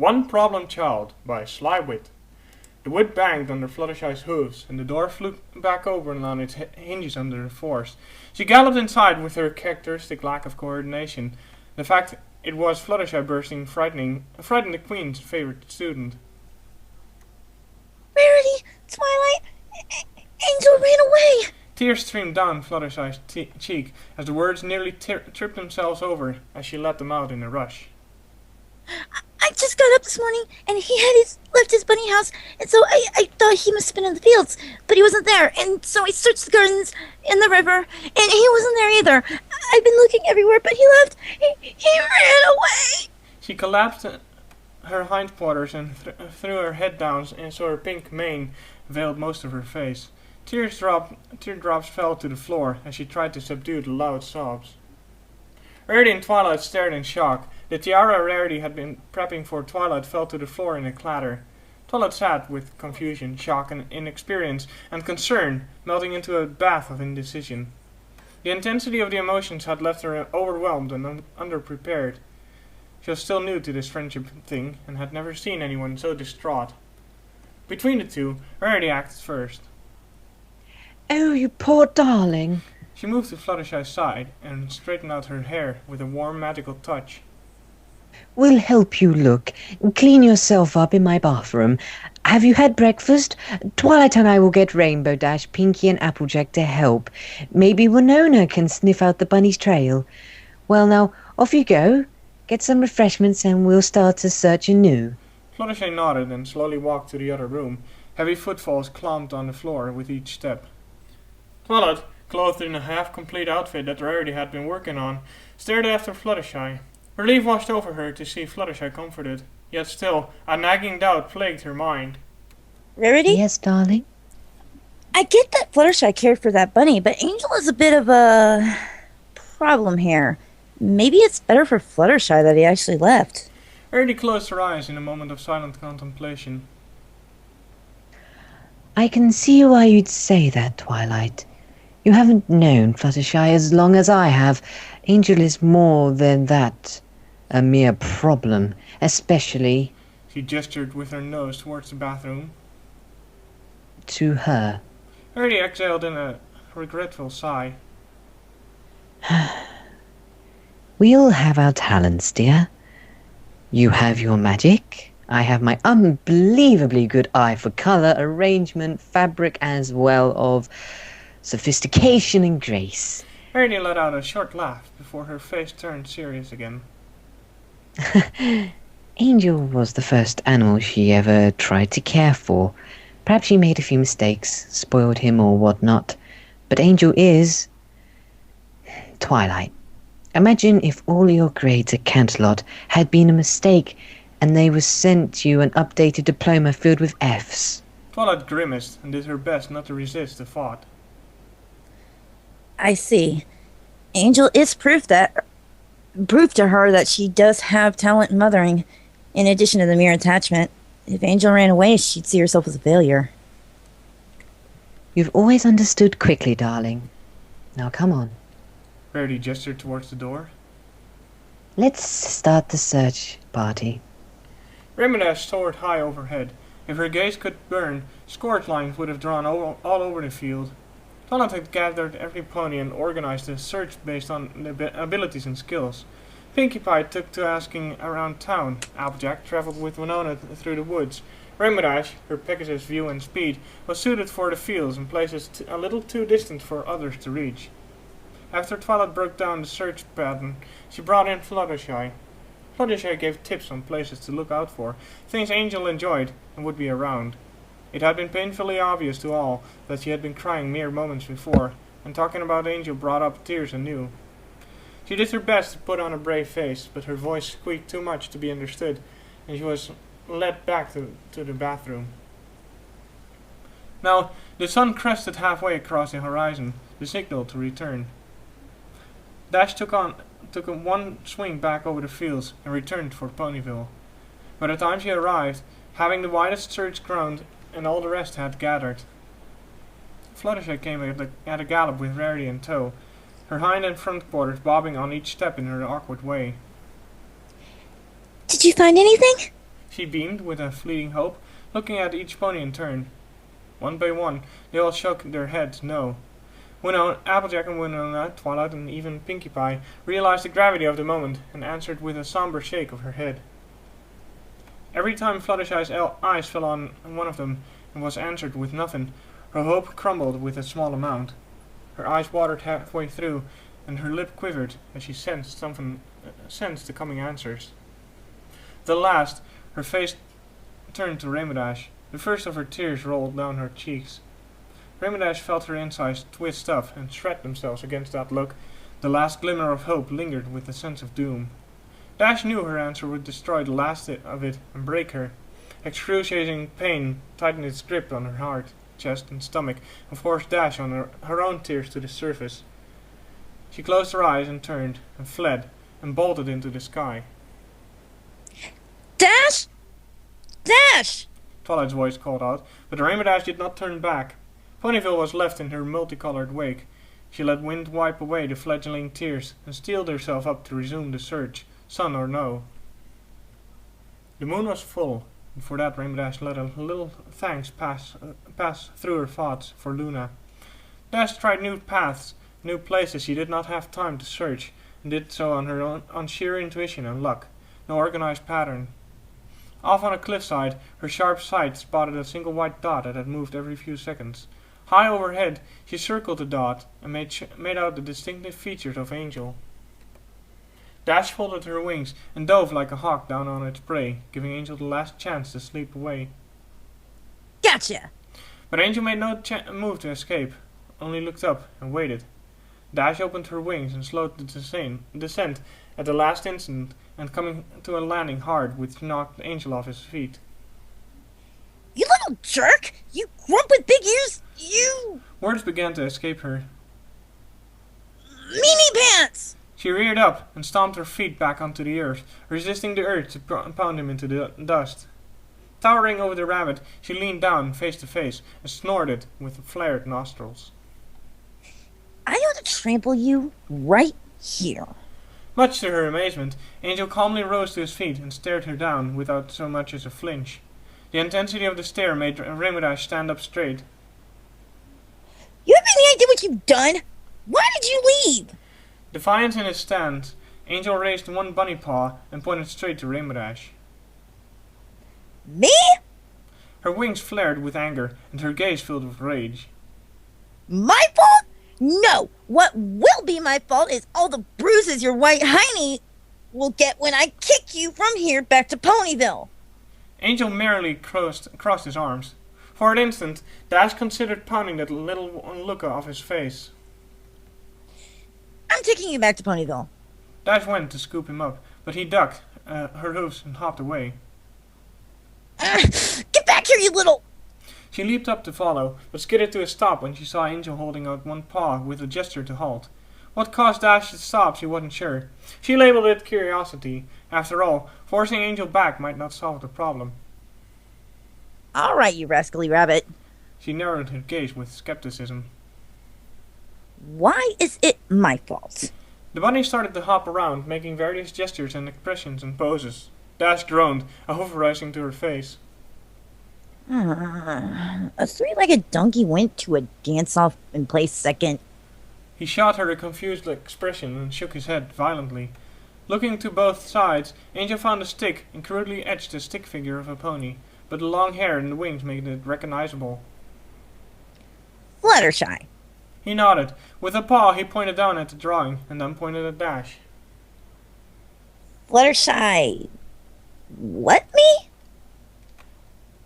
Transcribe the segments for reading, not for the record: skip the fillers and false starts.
One Problem Child by SlyWit. The wood banged under Fluttershy's hooves, and the door flew back open on its hinges under the force. She galloped inside with her characteristic lack of coordination. The fact it was Fluttershy bursting frightened the Queen's favorite student. Rarity! Twilight! Angel ran away! Tears streamed down Fluttershy's cheek as the words nearly tripped themselves over as she let them out in a rush. I just got up this morning, and he had left his bunny house, and so I thought he must have been in the fields, but he wasn't there, and so I searched the gardens and the river, and he wasn't there either. I've been looking everywhere, but he left. He ran away! She collapsed her hindquarters and threw her head down, and so her pink mane veiled most of her face. Teardrops fell to the floor as she tried to subdue the loud sobs. Rarity and Twilight stared in shock. The tiara Rarity had been prepping for Twilight fell to the floor in a clatter. Twilight sat with confusion, shock, and inexperience, and concern, melting into a bath of indecision. The intensity of the emotions had left her overwhelmed and underprepared. She was still new to this friendship thing, and had never seen anyone so distraught. Between the two, Rarity acted first. Oh, you poor darling. She moved to Fluttershy's side and straightened out her hair with a warm, magical touch. We'll help you look. Clean yourself up in my bathroom. Have you had breakfast? Twilight and I will get Rainbow Dash, Pinky and Applejack to help. Maybe Winona can sniff out the bunny's trail. Well now, off you go. Get some refreshments and we'll start to search anew. Fluttershy nodded and slowly walked to the other room. Heavy footfalls clomped on the floor with each step. Twilight, clothed in a half-complete outfit that Rarity had been working on, stared after Fluttershy. Relief washed over her to see Fluttershy comforted, yet still, a nagging doubt plagued her mind. Rarity? Yes, darling? I get that Fluttershy cared for that bunny, but Angel is a bit of a problem here. Maybe it's better for Fluttershy that he actually left. Rarity closed her eyes in a moment of silent contemplation. I can see why you'd say that, Twilight. You haven't known Fluttershy as long as I have. Angel is more than that. A mere problem, especially... She gestured with her nose towards the bathroom. To her. Rarity exhaled in a regretful sigh. We all have our talents, dear. You have your magic. I have my unbelievably good eye for colour, arrangement, fabric, as well of sophistication and grace. Rarity let out a short laugh before her face turned serious again. Angel was the first animal she ever tried to care for. Perhaps she made a few mistakes, spoiled him or whatnot. But Angel is... Twilight. Imagine if all your grades at Canterlot had been a mistake and they were sent you an updated diploma filled with Fs. Twilight grimaced and did her best not to resist the thought. I see. Angel is proof to her that she does have talent in mothering, in addition to the mere attachment. If Angel ran away, she'd see herself as a failure. You've always understood quickly, darling. Now come on. Rarity gestured towards the door. Let's start the search party. Rainbow soared high overhead. If her gaze could burn, scourge lines would have drawn all over the field. Twilight had gathered every pony and organized a search based on the abilities and skills. Pinkie Pie took to asking around town. Applejack traveled with Winona through the woods. Rainbow Dash, her Pegasus view and speed, was suited for the fields and places a little too distant for others to reach. After Twilight broke down the search pattern, she brought in Fluttershy. Fluttershy gave tips on places to look out for, things Angel enjoyed and would be around. It had been painfully obvious to all that she had been crying mere moments before, and talking about Angel brought up tears anew. She did her best to put on a brave face, but her voice squeaked too much to be understood, and she was led back to the bathroom. Now, the sun crested halfway across the horizon, the signal to return. Dash took one swing back over the fields and returned for Ponyville. By the time she arrived, having the widest search ground and all the rest had gathered. Fluttershy came at a gallop with Rarity in tow, her hind and front quarters bobbing on each step in her awkward way. Did you find anything? she beamed with a fleeting hope, looking at each pony in turn. One by one, they all shook their heads no. Winona, Applejack and Winona, Twilight and even Pinkie Pie realized the gravity of the moment and answered with a somber shake of her head. Every time Fluttershy's eyes fell on one of them and was answered with nothing, her hope crumbled with a small amount. Her eyes watered halfway through, and her lip quivered as she sensed the coming answers. At the last, her face turned to Rainbow Dash. The first of her tears rolled down her cheeks. Rainbow Dash felt her insides twist up and shred themselves against that look. The last glimmer of hope lingered with a sense of doom. Dash knew her answer would destroy the last of it and break her. Excruciating pain tightened its grip on her heart, chest, and stomach, and forced Dash on her own tears to the surface. She closed her eyes and turned, and fled, and bolted into the sky. Dash! Dash! Twilight's voice called out, but Rainbow Dash did not turn back. Ponyville was left in her multicolored wake. She let wind wipe away the fledgling tears, and steeled herself up to resume the search, sun or no. The moon was full, and for that Rainbow Dash let a little thanks pass through her thoughts for Luna. Dash tried new paths, new places she did not have time to search, and did so on sheer intuition and luck, no organized pattern. Off on a cliffside, her sharp sight spotted a single white dot that had moved every few seconds. High overhead, she circled the dot and made out the distinctive features of Angel. Dash folded her wings and dove like a hawk down on its prey, giving Angel the last chance to sleep away. Gotcha! But Angel made no move to escape, only looked up and waited. Dash opened her wings and slowed the descent at the last instant, and coming to a landing hard, which knocked Angel off his feet. You little jerk! You grump with big ears! You... Words began to escape her. Mimi Pants! She reared up and stomped her feet back onto the earth, resisting the urge to pound him into the dust. Towering over the rabbit, she leaned down face to face and snorted with flared nostrils. I ought to trample you right here. Much to her amazement, Angel calmly rose to his feet and stared her down without so much as a flinch. The intensity of the stare made Rainbow Dash stand up straight. You have any idea what you've done? Why did you leave? Defiance in his stance, Angel raised one bunny paw and pointed straight to Rainbow Dash. Me? Her wings flared with anger and her gaze filled with rage. My fault? No! What will be my fault is all the bruises your white hiney will get when I kick you from here back to Ponyville. Angel merrily crossed his arms. For an instant, Dash considered pounding that little look off his face. I'm taking you back to Ponyville. Dash went to scoop him up, but he ducked her hoofs and hopped away. Get back here, you little... She leaped up to follow, but skidded to a stop when she saw Angel holding out one paw with a gesture to halt. What caused Dash to stop, she wasn't sure. She labeled it curiosity. After all, forcing Angel back might not solve the problem. All right, you rascally rabbit. She narrowed her gaze with skepticism. Why is it my fault? The bunny started to hop around, making various gestures and expressions and poses. Dash groaned, a hoof rising to her face. A three-legged donkey went to a dance-off and placed second. He shot her a confused expression and shook his head violently. Looking to both sides, Angel found a stick and crudely etched a stick figure of a pony, but the long hair and the wings made it recognizable. Fluttershy. He nodded. With a paw, he pointed down at the drawing, and then pointed at Dash. Fluttershy... What me?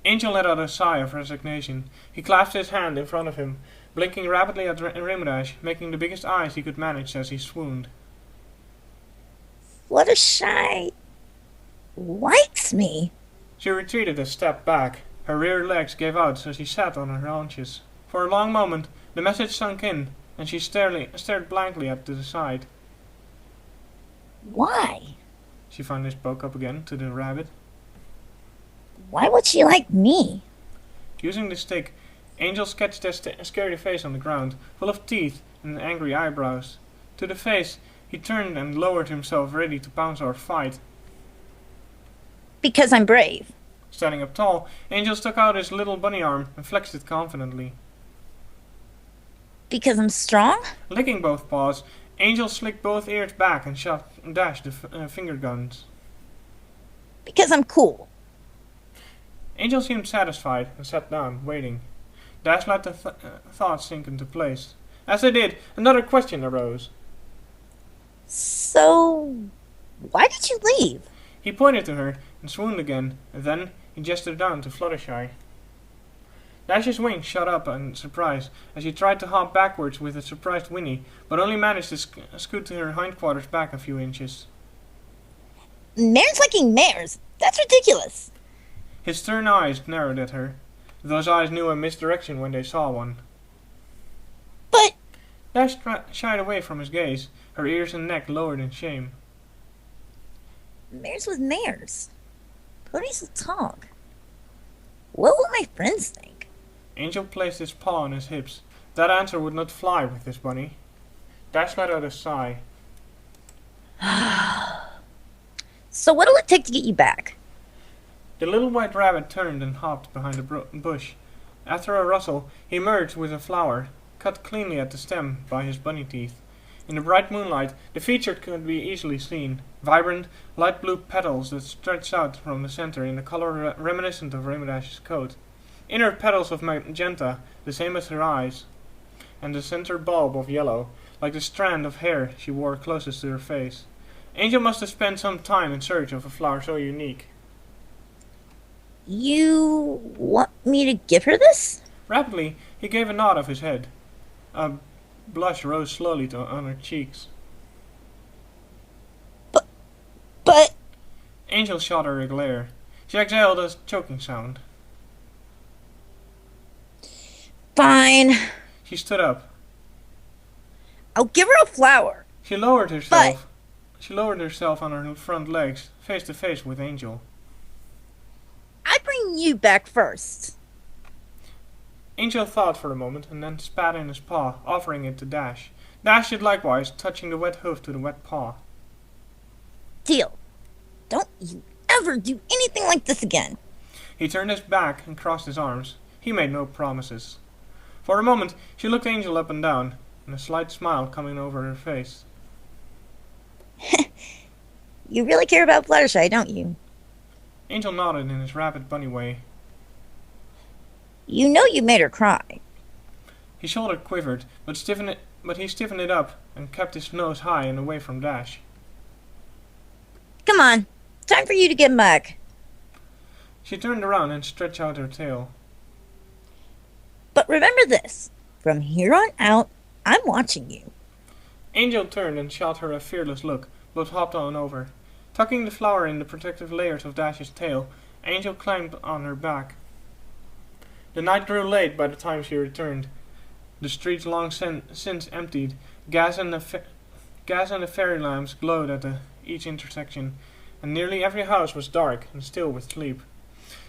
Angel let out a sigh of resignation. He clasped his hand in front of him, blinking rapidly at Rainbow Dash, making the biggest eyes he could manage as he swooned. Fluttershy... likes me. She retreated a step back. Her rear legs gave out so she sat on her haunches. For a long moment, the message sunk in, and she stared blankly at the side. Why? She finally spoke up again to the rabbit. Why would she like me? Using the stick, Angel sketched a scary face on the ground, full of teeth and angry eyebrows. To the face, he turned and lowered himself ready to pounce or fight. Because I'm brave. Standing up tall, Angel stuck out his little bunny arm and flexed it confidently. Because I'm strong? Licking both paws, Angel slicked both ears back and shot Dash the finger guns. Because I'm cool. Angel seemed satisfied and sat down, waiting. Dash let the thoughts sink into place. As they did, another question arose. So, why did you leave? He pointed to her and swooned again, and then he gestured down to Fluttershy. Dash's wings shot up in surprise as he tried to hop backwards with a surprised whinny, but only managed to scoot to her hindquarters back a few inches. Mares liking mares? That's ridiculous. His stern eyes narrowed at her. Those eyes knew a misdirection when they saw one. But... Dash shied away from his gaze, her ears and neck lowered in shame. Mares with mares. Ponies will talk. What will my friends think? Angel placed his paw on his hips. That answer would not fly with this bunny. Dash let out a sigh. So what'll it take to get you back? The little white rabbit turned and hopped behind a bush. After a rustle, he emerged with a flower, cut cleanly at the stem by his bunny teeth. In the bright moonlight, the feature could be easily seen. Vibrant, light blue petals that stretched out from the center in a color reminiscent of Rainbow Dash's coat. Inner petals of magenta, the same as her eyes, and the center bulb of yellow, like the strand of hair she wore closest to her face. Angel must have spent some time in search of a flower so unique. You want me to give her this? Rapidly, he gave a nod of his head. A blush rose slowly on her cheeks. But... Angel shot her a glare. She exhaled a choking sound. Fine. She stood up. I'll give her a flower. She lowered herself on her front legs, face to face with Angel. I bring you back first. Angel thought for a moment and then spat in his paw, offering it to Dash. Dash did likewise, touching the wet hoof to the wet paw. Deal. Don't you ever do anything like this again. He turned his back and crossed his arms. He made no promises. For a moment, she looked Angel up and down, and a slight smile coming over her face. You really care about Fluttershy, don't you? Angel nodded in his rapid bunny way. You know you made her cry. His shoulder quivered, but he stiffened it up and kept his nose high and away from Dash. Come on. Time for you to get back. She turned around and stretched out her tail. But remember this. From here on out, I'm watching you. Angel turned and shot her a fearless look, but hopped on over. Tucking the flower in the protective layers of Dash's tail, Angel climbed on her back. The night grew late by the time she returned. The streets long since emptied. Gas and the fairy lamps glowed at each intersection, and nearly every house was dark and still with sleep.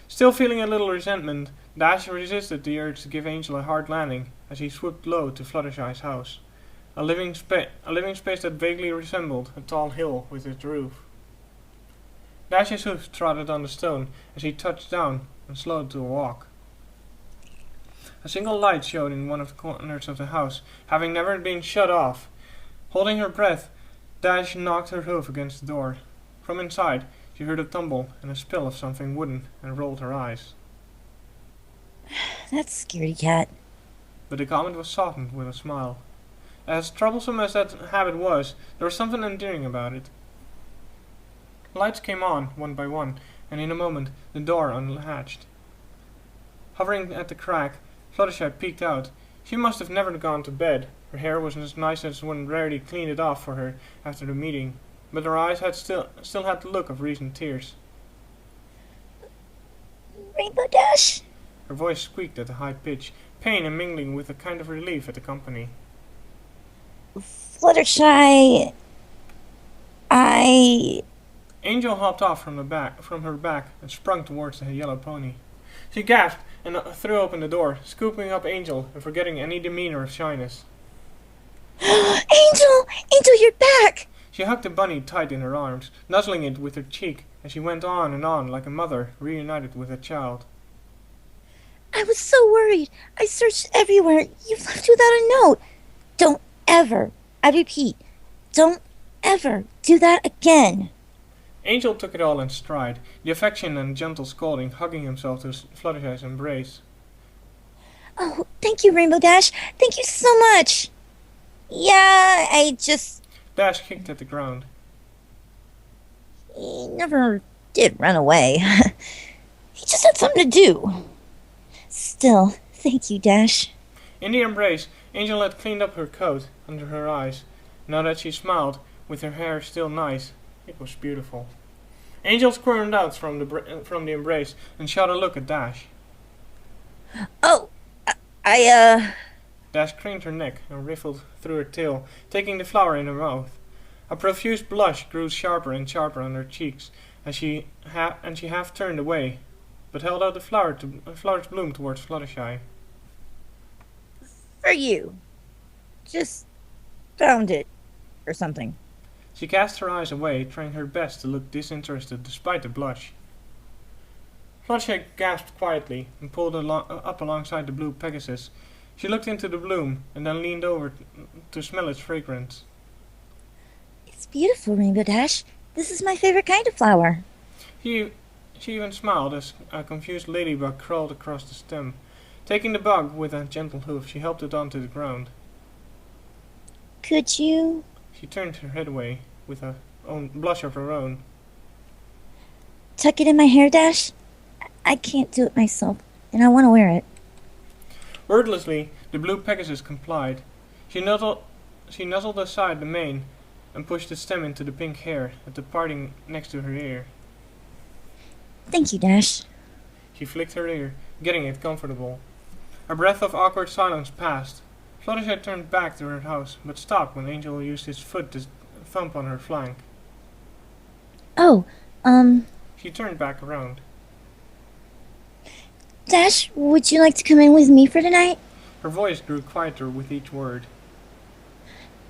Still feeling a little resentment, Dash resisted the urge to give Angel a hard landing as he swooped low to Fluttershy's house, a living space that vaguely resembled a tall hill with its roof. Dash's hoof trotted on the stone as he touched down and slowed to a walk. A single light showed in one of the corners of the house, having never been shut off. Holding her breath, Dash knocked her hoof against the door. From inside, she heard a tumble and a spill of something wooden and rolled her eyes. That's scaredy cat. But the comment was softened with a smile. As troublesome as that habit was, there was something endearing about it. Lights came on, one by one, and in a moment the door unlatched. Hovering at the crack, Fluttershy peeked out. She must have never gone to bed. Her hair was as nice as when Rarity cleaned it off for her after the meeting, but her eyes had still had the look of recent tears. Rainbow Dash? Her voice squeaked at a high pitch, pain and mingling with a kind of relief at the company. Fluttershy... Angel hopped off from her back and sprung towards the yellow pony. She gasped and threw open the door, scooping up Angel and forgetting any demeanor of shyness. Angel! Angel, you're back! She hugged the bunny tight in her arms, nuzzling it with her cheek and she went on like a mother reunited with a child. I was so worried. I searched everywhere. You left without a note. Don't ever, I repeat, don't ever do that again. Angel took it all in stride, the affection and gentle scolding hugging himself to Fluttershy's embrace. Oh, thank you, Rainbow Dash. Thank you so much. Yeah, I just... Dash kicked at the ground. He never did run away. He just had something to do. Still, thank you, Dash. In the embrace, Angel had cleaned up her coat under her eyes. Now that she smiled, with her hair still nice, it was beautiful. Angel squirmed out from the embrace and shot a look at Dash. Oh, Dash craned her neck and riffled through her tail, taking the flower in her mouth. A profuse blush grew sharper and sharper on her cheeks as she half turned away, but held out the flower's bloom towards Fluttershy. For you. Just found it. Or something. She cast her eyes away, trying her best to look disinterested despite the blush. Fluttershy gasped quietly and pulled up alongside the blue Pegasus. She looked into the bloom and then leaned over to smell its fragrance. It's beautiful, Rainbow Dash. This is my favorite kind of flower. She even smiled as a confused ladybug crawled across the stem. Taking the bug with a gentle hoof, she helped it onto the ground. Could you... She turned her head away with a blush of her own. tuck it in my hair, Dash? I can't do it myself, and I want to wear it. Wordlessly, the blue Pegasus complied. She nuzzled aside the mane and pushed the stem into the pink hair at the parting next to her ear. Thank you, Dash. She flicked her ear, getting it comfortable. A breath of awkward silence passed. Fluttershy turned back to her house, but stopped when Angel used his foot to thump on her flank. Oh, She turned back around. Dash, would you like to come in with me for tonight? Her voice grew quieter with each word.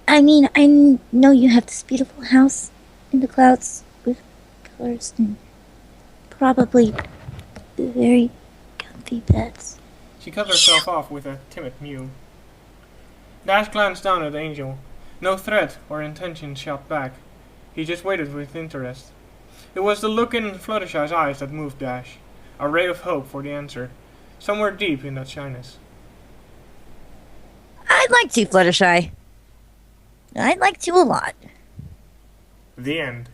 I mean, I know you have this beautiful house in the clouds with colors and probably very comfy beds. She cut herself off with a timid mew. Dash glanced down at Angel. No threat or intention shot back. He just waited with interest. It was the look in Fluttershy's eyes that moved Dash. A ray of hope for the answer, somewhere deep in that shyness. I'd like to, Fluttershy. I'd like to a lot. The end.